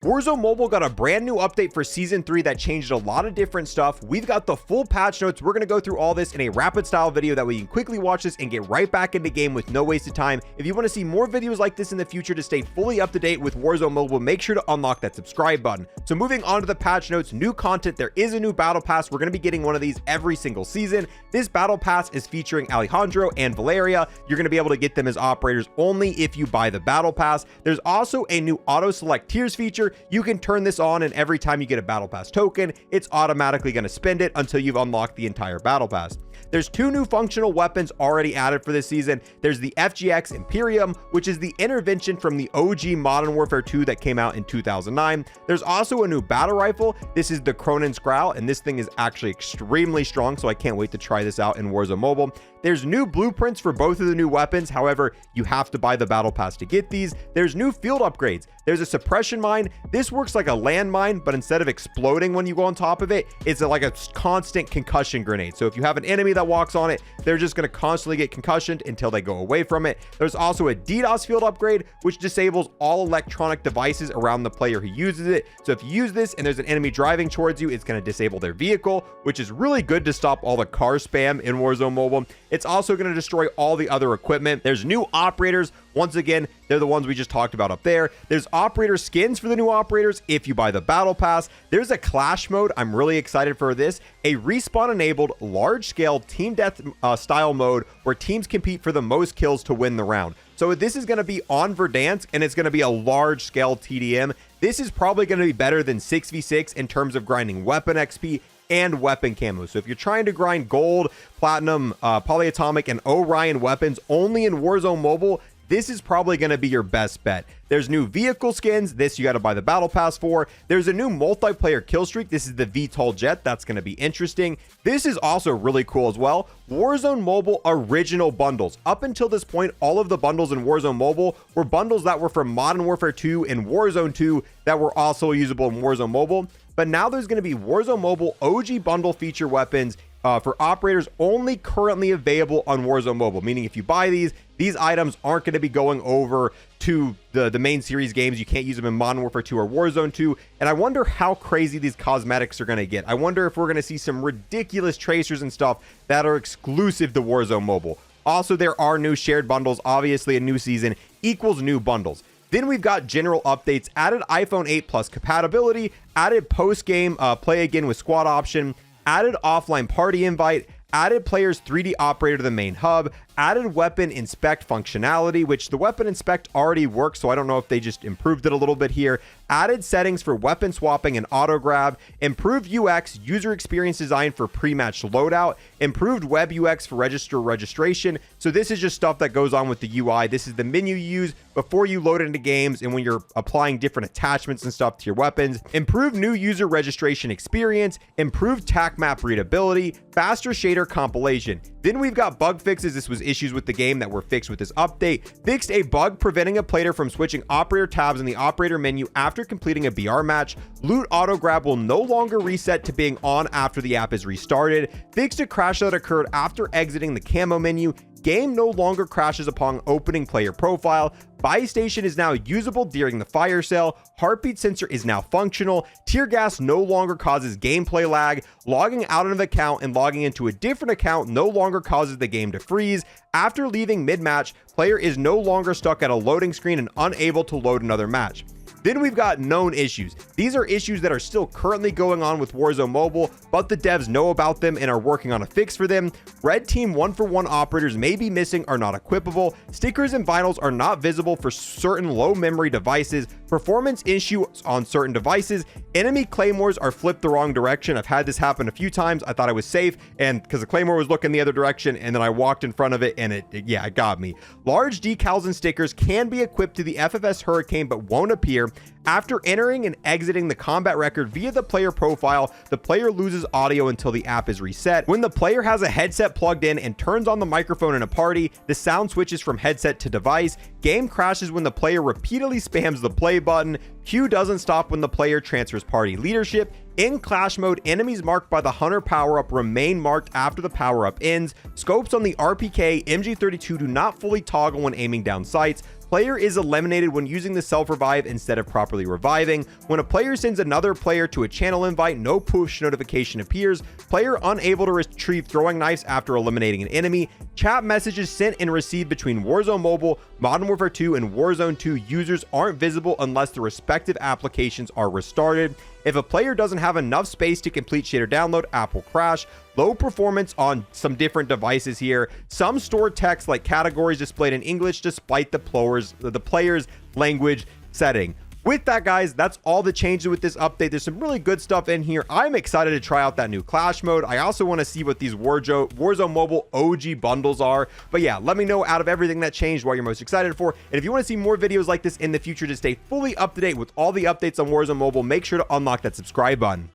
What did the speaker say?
Warzone Mobile got a brand new update for Season 3 that changed a lot of different stuff. We've got the full patch notes. We're going to go through all this in a rapid style video that we can quickly watch this and get right back into game with no wasted time. If you want to see more videos like this in the future to stay fully up to date with Warzone Mobile, make sure to unlock that subscribe button. So moving on to the patch notes, new content. There is a new battle pass. We're going to be getting one of these every single season. This battle pass is featuring Alejandro and Valeria. You're going to be able to get them as operators only if you buy the battle pass. There's also a new auto select tiers feature. You can turn this on, and every time you get a battle pass token, it's automatically going to spend it until you've unlocked the entire battle pass. There's two new functional weapons already added for this season. There's the FGX Imperium, which is the intervention from the OG Modern Warfare 2 that came out in 2009. There's also a new battle rifle. This is the Cronin's Growl, and this thing is actually extremely strong, so I can't wait to try this out in Warzone Mobile. There's new blueprints for both of the new weapons. However, you have to buy the battle pass to get these. There's new field upgrades. There's a suppression mine. This works like a landmine, but instead of exploding when you go on top of it, it's like a constant concussion grenade. So if you have an enemy that walks on it, they're just going to constantly get concussioned until they go away from it. There's also a DDoS field upgrade, which disables all electronic devices around the player who uses it. So if you use this and there's an enemy driving towards you, it's going to disable their vehicle, which is really good to stop all the car spam in Warzone Mobile. It's also going to destroy all the other equipment. There's new operators. Once again, they're the ones we just talked about up there. There's operator skins for the new operators if you buy the battle pass. There's a clash mode. I'm really excited for this. A respawn enabled large scale team death style mode where teams compete for the most kills to win the round. So this is going to be on Verdansk, and it's going to be a large scale TDM. This is probably going to be better than 6v6 in terms of grinding weapon XP and weapon camo. So if you're trying to grind gold, platinum, polyatomic, and Orion weapons only in Warzone Mobile, this is probably going to be your best bet. There's new vehicle skins. This you got to buy the battle pass for. There's a new multiplayer kill streak. This is the VTOL jet. That's going to be interesting. This is also really cool as well. Warzone Mobile original bundles. Up until this point, all of the bundles in Warzone Mobile were bundles that were from Modern Warfare 2 and Warzone 2 that were also usable in Warzone Mobile. But now there's going to be Warzone Mobile OG bundle feature weapons for operators only currently available on Warzone Mobile, meaning if you buy these items aren't going to be going over to the main series games. You can't use them in Modern Warfare 2 or Warzone 2. And I wonder how crazy these cosmetics are going to get. I wonder if we're going to see some ridiculous tracers and stuff that are exclusive to Warzone Mobile. Also, there are new shared bundles. Obviously, a new season equals new bundles. Then we've got general updates, added iPhone 8 Plus compatibility, added post-game play again with squad option, added offline party invite, added players 3D operator to the main hub, added weapon inspect functionality, which the weapon inspect already works, so I don't know if they just improved it a little bit here, added settings for weapon swapping and auto grab, improved UX, user experience design for pre-match loadout, improved web UX for registration. So this is just stuff that goes on with the UI. This is the menu you use before you load into games and when you're applying different attachments and stuff to your weapons. Improved new user registration experience, improved tac map readability, faster shader compilation. Then we've got bug fixes. This was issues with the game that were fixed with this update. Fixed a bug preventing a player from switching operator tabs in the operator menu after completing a BR match. Loot auto grab will no longer reset to being on after the app is restarted. Fixed a crash that occurred after exiting the camo menu. Game no longer crashes upon opening player profile. Buy station is now usable during the fire sale. Heartbeat sensor is now functional. Tear gas no longer causes gameplay lag. Logging out of an account and logging into a different account no longer causes the game to freeze. After leaving mid-match, player is no longer stuck at a loading screen and unable to load another match. Then we've got known issues. These are issues that are still currently going on with Warzone Mobile, but the devs know about them and are working on a fix for them. Red team 1-for-1 operators may be missing or not equipable. Stickers and vinyls are not visible for certain low memory devices. Performance issues on certain devices. Enemy claymores are flipped the wrong direction. I've had this happen a few times. I thought I was safe, and because the claymore was looking the other direction, and then I walked in front of it, and it got me. Large decals and stickers can be equipped to the FFS Hurricane but won't appear. After entering and exiting the combat record via the player profile, the player loses audio until the app is reset. When the player has a headset plugged in and turns on the microphone in a party, the sound switches from headset to device. Game crashes when the player repeatedly spams the play button. Queue doesn't stop when the player transfers party leadership. In clash mode, enemies marked by the Hunter power-up remain marked after the power-up ends. Scopes on the RPK MG32 do not fully toggle when aiming down sights. Player is eliminated when using the self-revive instead of properly reviving. When a player sends another player to a channel invite, no push notification appears. Player unable to retrieve throwing knives after eliminating an enemy. Chat messages sent and received between Warzone Mobile, Modern Warfare 2, and Warzone 2 users aren't visible unless the respective applications are restarted. If a player doesn't have enough space to complete shader download, app will crash. Low performance on some different devices here. Some store text like categories displayed in English despite the player's language setting. With that, guys, that's all the changes with this update. There's some really good stuff in here. I'm excited to try out that new Clash mode. I also want to see what these Warzone Mobile OG bundles are. But yeah, let me know out of everything that changed what you're most excited for. And if you want to see more videos like this in the future to stay fully up to date with all the updates on Warzone Mobile, make sure to unlock that subscribe button.